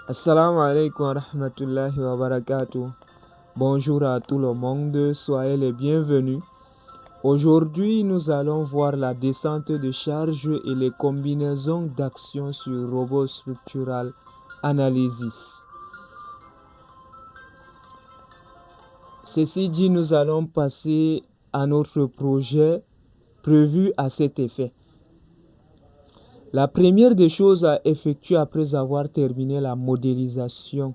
Assalamu alaikum wa rahmatullahi wa barakatuh. Bonjour à tout le monde, soyez les bienvenus. Aujourd'hui, nous allons voir la descente de charge et les combinaisons d'actions sur Robot Structural Analysis. Ceci dit, nous allons passer à notre projet prévu à cet effet. La première des choses à effectuer après avoir terminé la modélisation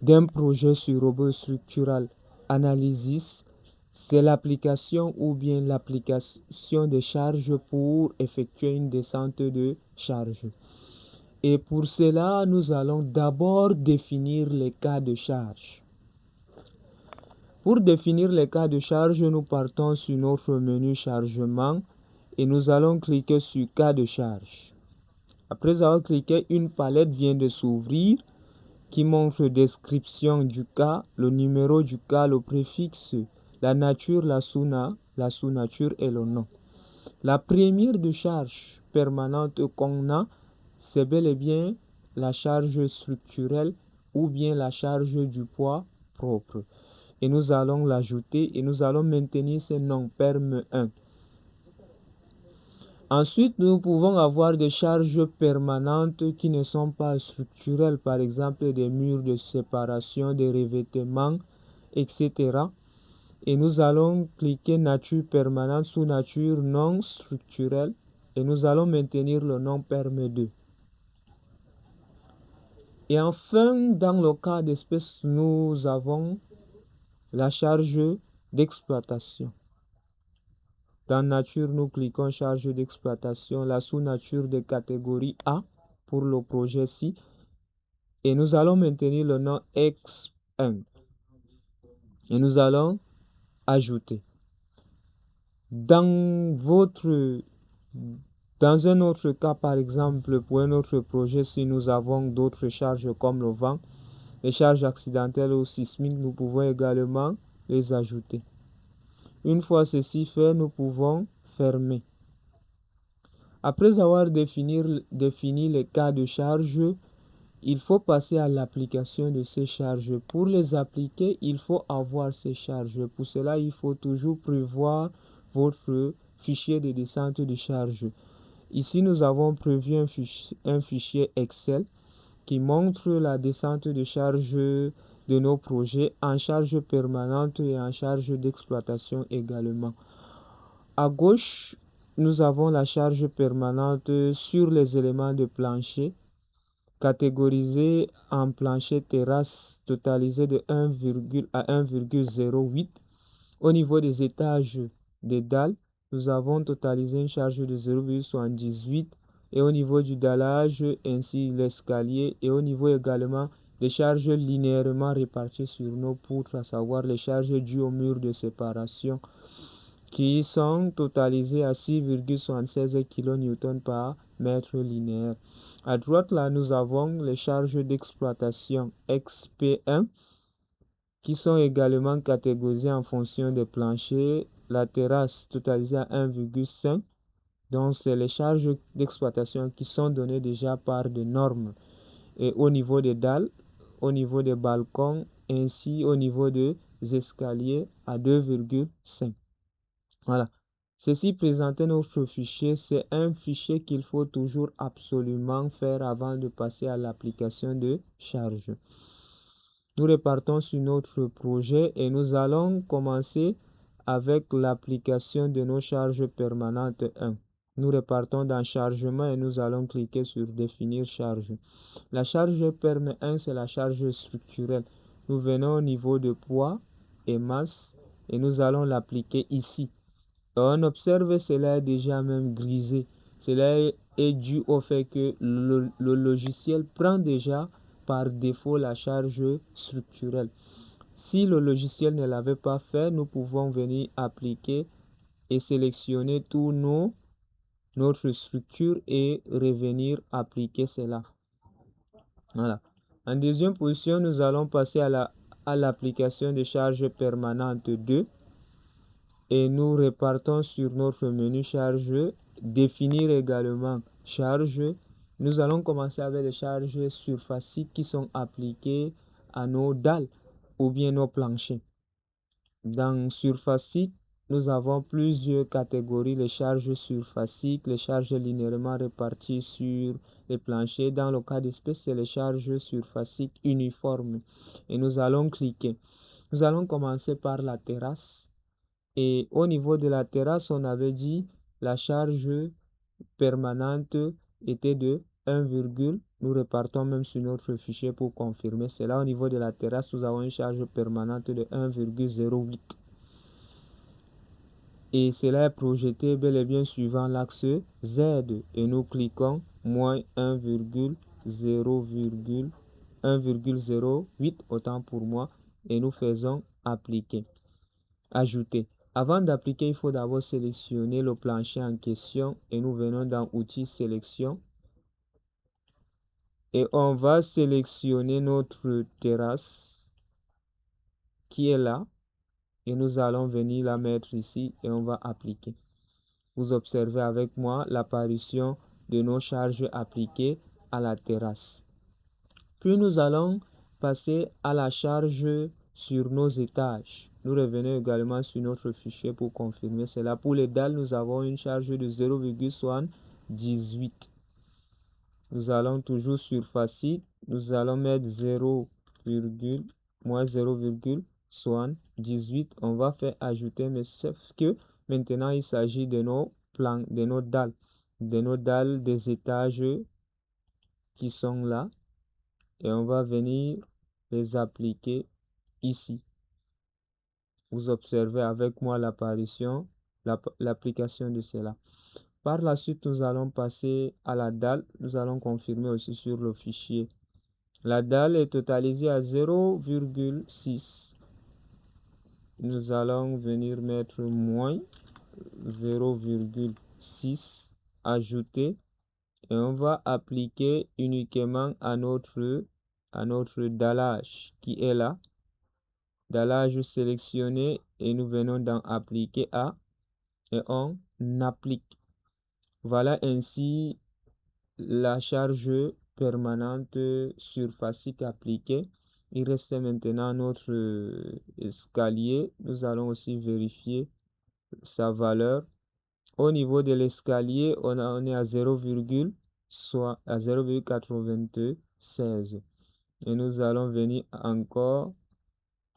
d'un projet sur Robot Structural Analysis, c'est l'application ou bien l'application de charge pour effectuer une descente de charge. Et pour cela, nous allons d'abord définir les cas de charge. Pour définir les cas de charge, nous partons sur notre menu chargement et nous allons cliquer sur cas de charge. Après avoir cliqué, une palette vient de s'ouvrir qui montre description du cas, le numéro du cas, le préfixe, la nature, la sous-nature et le nom. La première de charge permanente qu'on a, c'est bel et bien la charge structurelle ou bien la charge du poids propre. Et nous allons l'ajouter et nous allons maintenir ce nom perm1. Ensuite, nous pouvons avoir des charges permanentes qui ne sont pas structurelles, par exemple des murs de séparation, des revêtements, etc. Et nous allons cliquer nature permanente sous nature non structurelle et nous allons maintenir le nom perm2. Et enfin, dans le cas d'espèce, nous avons la charge d'exploitation. Dans nature, nous cliquons charge d'exploitation, la sous-nature de catégorie A pour le projet ci. Et nous allons maintenir le nom X1. Et nous allons ajouter. Dans un autre cas, par exemple, pour un autre projet, si nous avons d'autres charges comme le vent, les charges accidentelles ou sismiques, nous pouvons également les ajouter. Une fois ceci fait, nous pouvons fermer. Après avoir défini les cas de charge, il faut passer à l'application de ces charges. Pour les appliquer, il faut avoir ces charges. Pour cela, il faut toujours prévoir votre fichier de descente de charge. Ici, nous avons prévu un fichier Excel qui montre la descente de charge de nos projets en charge permanente et en charge d'exploitation également. À gauche, nous avons la charge permanente sur les éléments de plancher, catégorisés en plancher terrasse totalisé de 1, à 1,08. Au niveau des étages des dalles, nous avons totalisé une charge de 0,78 et au niveau du dallage ainsi l'escalier et au niveau également des charges linéairement réparties sur nos poutres, à savoir les charges dues au mur de séparation qui sont totalisées à 6,76 kN par mètre linéaire. À droite, là, nous avons les charges d'exploitation XP1 qui sont également catégorisées en fonction des planchers. La terrasse totalisée à 1,5. Donc, c'est les charges d'exploitation qui sont données déjà par des normes. Et au niveau des dalles, au niveau des balcons, ainsi au niveau des escaliers à 2,5. Voilà. Ceci présentait notre fichier. C'est un fichier qu'il faut toujours absolument faire avant de passer à l'application de charge. Nous repartons sur notre projet et nous allons commencer avec l'application de nos charges permanentes 1. Nous repartons dans chargement et nous allons cliquer sur définir charge. La charge perm 1, c'est la charge structurelle. Nous venons au niveau de poids et masse et nous allons l'appliquer ici. On observe cela est déjà même grisé. Cela est dû au fait que le logiciel prend déjà par défaut la charge structurelle. Si le logiciel ne l'avait pas fait, nous pouvons venir appliquer et sélectionner notre structure et revenir appliquer cela. Voilà. En deuxième position, nous allons passer à l'application de charge permanente 2. Et nous repartons sur notre menu charge, définir également charge Nous allons commencer avec les charges surfaciques qui sont appliquées à nos dalles ou bien nos planchers. Dans surfacique, nous avons plusieurs catégories, les charges surfaciques, les charges linéairement réparties sur les planchers. Dans le cas d'espèce, c'est les charges surfaciques uniformes. Et nous allons cliquer. Nous allons commencer par la terrasse. Et au niveau de la terrasse, on avait dit la charge permanente était de 1, nous repartons même sur notre fichier pour confirmer cela. Au niveau de la terrasse, nous avons une charge permanente de 1,08. Et cela est projeté bel et bien suivant l'axe Z. Et nous cliquons moins 1,08, autant pour moi. Et nous faisons appliquer. Ajouter. Avant d'appliquer, il faut d'abord sélectionner le plancher en question. Et nous venons dans Outils Sélection. Et on va sélectionner notre terrasse qui est là. Et nous allons venir la mettre ici et on va appliquer. Vous observez avec moi l'apparition de nos charges appliquées à la terrasse. Puis nous allons passer à la charge sur nos étages. Nous revenons également sur notre fichier pour confirmer cela. Pour les dalles, nous avons une charge de 0,18. Nous allons toujours sur facile. Nous allons mettre 0,18. On va faire ajouter, mais sauf que maintenant il s'agit de nos plans, de nos dalles des étages qui sont là. Et on va venir les appliquer ici. Vous observez avec moi l'apparition, l'application de cela. Par la suite, nous allons passer à la dalle. Nous allons confirmer aussi sur le fichier. La dalle est totalisée à 0,6. Nous allons venir mettre moins 0,6, ajouter. Et on va appliquer uniquement à notre dallage qui est là. Dallage sélectionné et nous venons dans appliquer à et on applique. Voilà ainsi la charge permanente surfacique appliquée. Il reste maintenant notre escalier. Nous allons aussi vérifier sa valeur. Au niveau de l'escalier, on est à 0,96. Et nous allons venir encore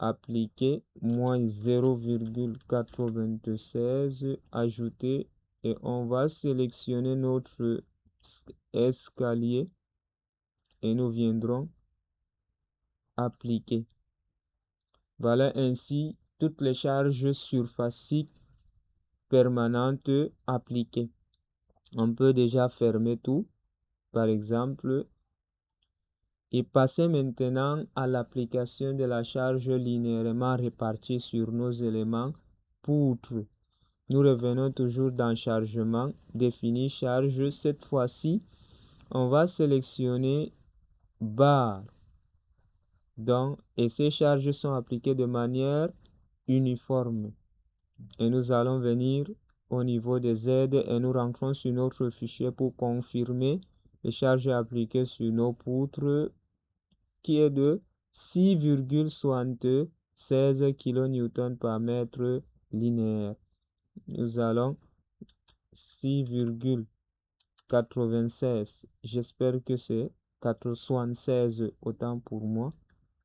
appliquer moins 0,96, ajouter et on va sélectionner notre escalier et nous viendrons appliquer. Voilà ainsi toutes les charges surfaciques permanentes appliquées. On peut déjà fermer tout, par exemple, et passer maintenant à l'application de la charge linéairement répartie sur nos éléments poutres. Nous revenons toujours dans chargement, définir charge. Cette fois-ci, on va sélectionner barre. Et ces charges sont appliquées de manière uniforme. Et nous allons venir au niveau des aides et nous rentrons sur notre fichier pour confirmer les charges appliquées sur nos poutres qui est de 6,76 kN par mètre linéaire. Nous allons 6,96. J'espère que c'est 76 autant pour moi.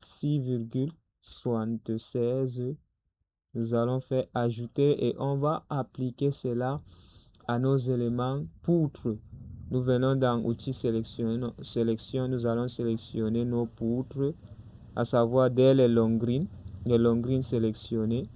6,76. Nous allons faire ajouter et on va appliquer cela à nos éléments poutres. Nous venons dans outils sélection, nous allons sélectionner nos poutres, à savoir dès les longrines sélectionnées.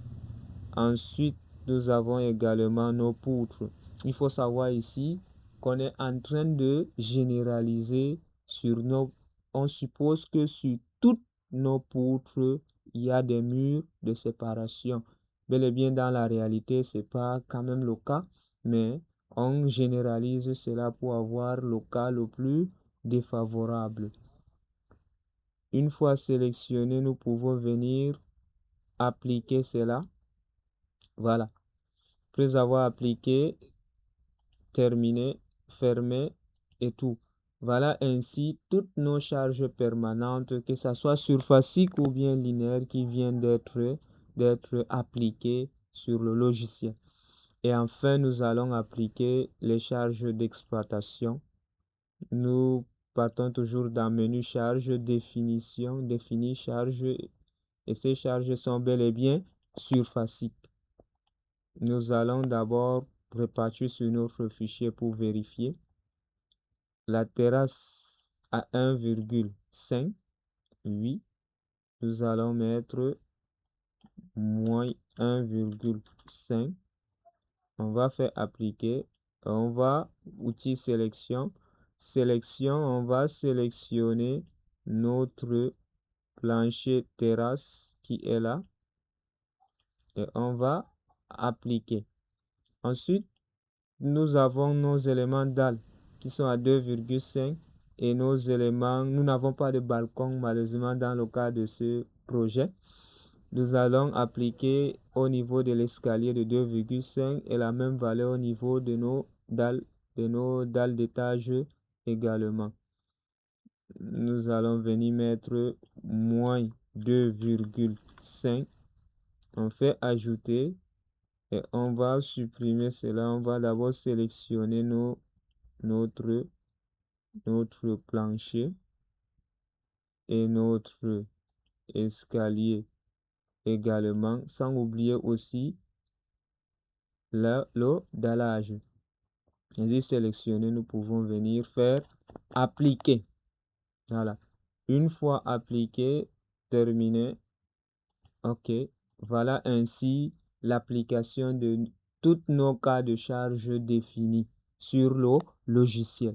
Ensuite, nous avons également nos poutres. Il faut savoir ici qu'on est en train de généraliser sur nos... On suppose que sur toutes nos poutres, il y a des murs de séparation. Bel et bien, dans la réalité, ce n'est pas quand même le cas, mais on généralise cela pour avoir le cas le plus défavorable. Une fois sélectionné, nous pouvons venir appliquer cela. Voilà. Après avoir appliqué, terminé, fermé et tout. Voilà ainsi toutes nos charges permanentes, que ce soit surfaciques ou bien linéaires, qui viennent d'être appliquées sur le logiciel. Et enfin, nous allons appliquer les charges d'exploitation. Nous partons toujours dans menu charge, définition, définir charge, et ces charges sont bel et bien surfaciques. Nous allons d'abord repartir sur notre fichier pour vérifier. La terrasse à 1,5, oui. Nous allons mettre moins 1,5. On va faire appliquer. On va, outil sélection. Sélection, on va sélectionner notre plancher terrasse qui est là. Et on va appliquer. Ensuite, nous avons nos éléments dalle qui sont à 2,5 et nos éléments, nous n'avons pas de balcon malheureusement dans le cas de ce projet. Nous allons appliquer au niveau de l'escalier de 2,5 et la même valeur au niveau de nos dalles d'étage également. Nous allons venir mettre moins 2,5. On fait ajouter et on va supprimer cela. On va d'abord sélectionner notre plancher et notre escalier également, sans oublier aussi le dallage. Ainsi sélectionné, nous pouvons venir faire appliquer. Voilà. Une fois appliqué, terminé. OK. Voilà ainsi l'application de tous nos cas de charge définis sur le logiciel.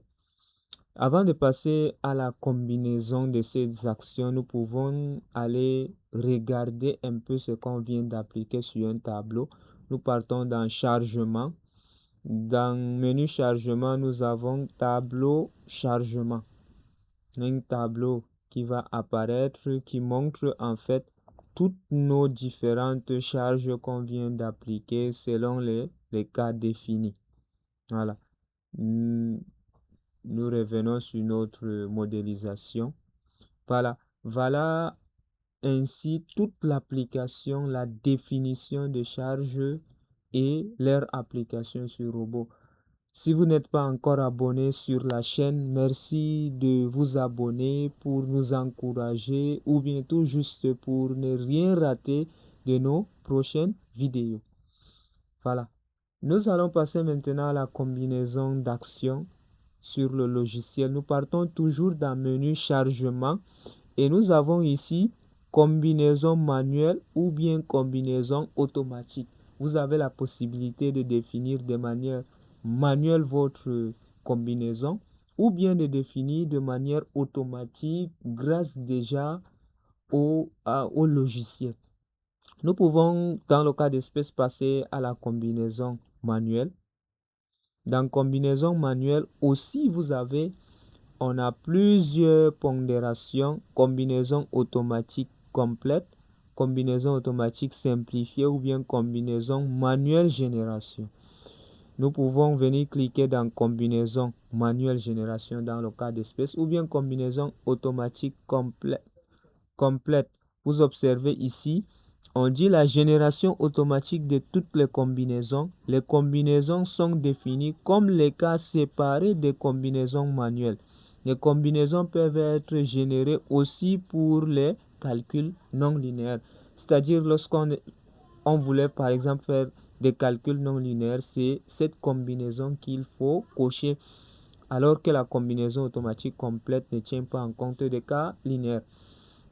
Avant de passer à la combinaison de ces actions, nous pouvons aller regarder un peu ce qu'on vient d'appliquer sur un tableau. Nous partons dans chargement. Dans menu chargement, nous avons tableau chargement. Un tableau qui va apparaître, qui montre en fait toutes nos différentes charges qu'on vient d'appliquer selon les cas définis. Voilà. Nous revenons sur notre modélisation. Voilà ainsi toute l'application, la définition de charges et leur application sur robot. Si vous n'êtes pas encore abonné sur la chaîne, merci de vous abonner pour nous encourager ou bien tout juste pour ne rien rater de nos prochaines vidéos. Voilà. Nous allons passer maintenant à la combinaison d'actions sur le logiciel. Nous partons toujours dans menu chargement et nous avons ici combinaison manuelle ou bien combinaison automatique. Vous avez la possibilité de définir de manière manuelle votre combinaison ou bien de définir de manière automatique grâce déjà au logiciel. Nous pouvons, dans le cas d'espèce, passer à la combinaison manuelle. Dans combinaison manuelle aussi, on a plusieurs pondérations, combinaison automatique complète, combinaison automatique simplifiée ou bien combinaison manuelle génération. Nous pouvons venir cliquer dans combinaison manuelle génération dans le cas d'espèce ou bien combinaison automatique complète. Vous observez ici, on dit la génération automatique de toutes les combinaisons. Les combinaisons sont définies comme les cas séparés des combinaisons manuelles. Les combinaisons peuvent être générées aussi pour les calculs non linéaires. C'est-à-dire lorsqu'on voulait par exemple faire des calculs non linéaires, c'est cette combinaison qu'il faut cocher, alors que la combinaison automatique complète ne tient pas en compte des cas linéaires.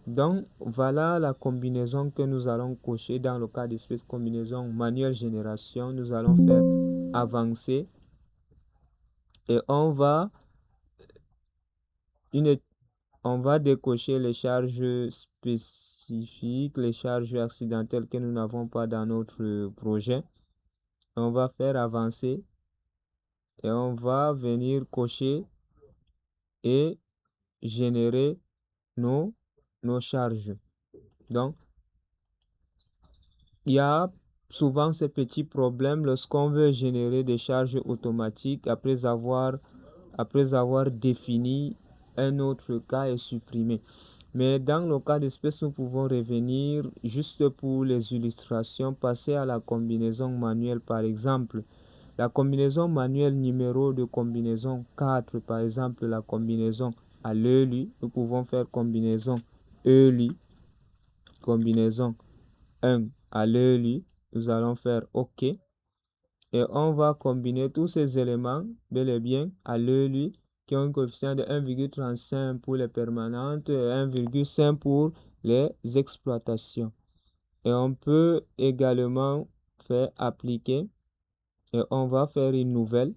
Donc, voilà la combinaison que nous allons cocher dans le cas d'espèce combinaison manuelle génération. Nous allons faire avancer et on va décocher les charges spécifiques, les charges accidentelles que nous n'avons pas dans notre projet. On va faire avancer et on va venir cocher et générer nos charges. Donc, il y a souvent ces petits problèmes lorsqu'on veut générer des charges automatiques après avoir après avoir défini un autre cas et supprimé. Mais dans le cas d'espèce, nous pouvons revenir juste pour les illustrations, passer à la combinaison manuelle par exemple. La combinaison manuelle numéro de combinaison 4, par exemple la combinaison à l'ELU, nous pouvons faire combinaison ELU, combinaison 1 à l'ELU, nous allons faire OK. Et on va combiner tous ces éléments, bel et bien, à l'ELU, qui ont un coefficient de 1,35 pour les permanentes et 1,5 pour les exploitations. Et on peut également faire appliquer, et on va faire une nouvelle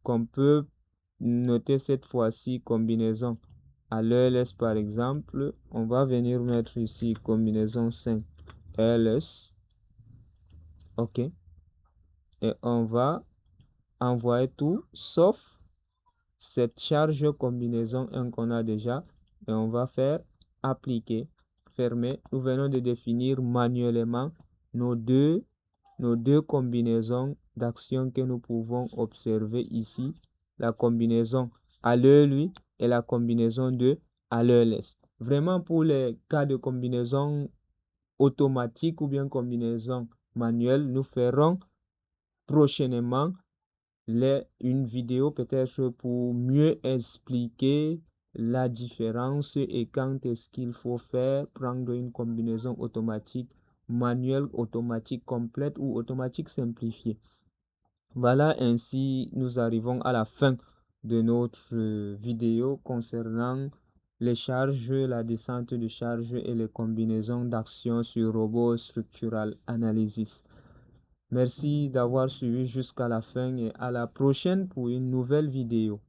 qu'on peut noter cette fois-ci combinaison à l'ELS par exemple. On va venir mettre ici combinaison 5 LS. OK. Et on va envoyer tout sauf cette charge combinaison 1 qu'on a déjà. Et on va faire appliquer, fermer. Nous venons de définir manuellement nos deux combinaisons d'actions que nous pouvons observer ici. La combinaison à l'ELU et la combinaison de à l'ELS. Vraiment pour les cas de combinaison automatique ou bien combinaison manuelle, nous ferons prochainement une vidéo peut-être pour mieux expliquer la différence et quand est-ce qu'il faut faire, prendre une combinaison automatique, manuelle, automatique complète ou automatique simplifiée. Voilà, ainsi nous arrivons à la fin de notre vidéo concernant les charges, la descente de charges et les combinaisons d'actions sur Robot Structural Analysis. Merci d'avoir suivi jusqu'à la fin et à la prochaine pour une nouvelle vidéo.